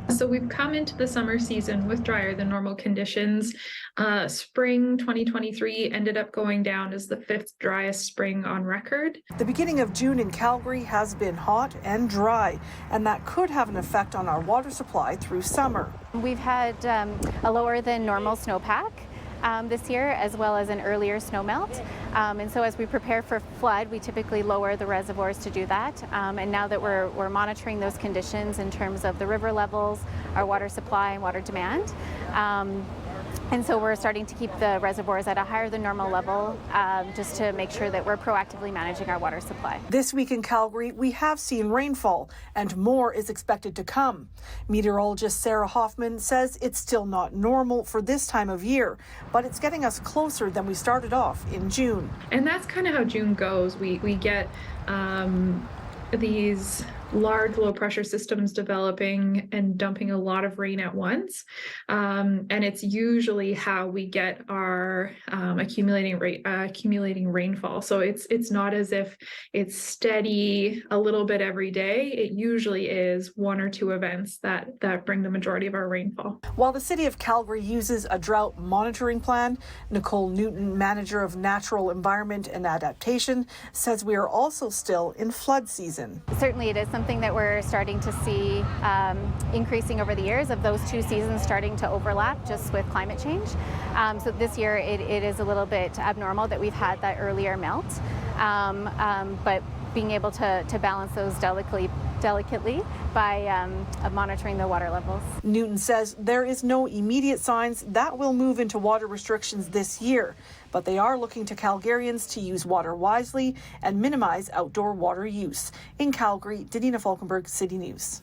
So we've come into the summer season with drier than normal conditions. Spring 2023 ended up going down as the fifth driest spring on record. The beginning of June in Calgary has been hot and dry, and that could have an effect on our water supply through summer. We've had a lower than normal snowpack this year, as well as an earlier snowmelt. And so as we prepare for flood, we typically lower the reservoirs to do that. And now that we're monitoring those conditions in terms of the river levels, our water supply and water demand, and so we're starting to keep the reservoirs at a higher than normal level, just to make sure that we're proactively managing our water supply. This week in Calgary, we have seen rainfall, and more is expected to come. Meteorologist Sarah Hoffman says it's still not normal for this time of year, but it's getting us closer than we started off in June. And that's kind of how June goes. We get these large low pressure systems developing and dumping a lot of rain at once. And it's usually how we get our accumulating rainfall. So it's not as if it's steady a little bit every day. It usually is one or two events that bring the majority of our rainfall. While the City of Calgary uses a drought monitoring plan, Nicole Newton, manager of Natural Environment and Adaptation, says we are also still in flood season. Certainly it is something that we're starting to see increasing over the years, of those two seasons starting to overlap just with climate change. So this year it is a little bit abnormal that we've had that earlier melt, but being able to balance those delicately by monitoring the water levels. Newton says there is no immediate signs that will move into water restrictions this year, but they are looking to Calgarians to use water wisely and minimize outdoor water use. In Calgary, Danina Falkenberg, City News.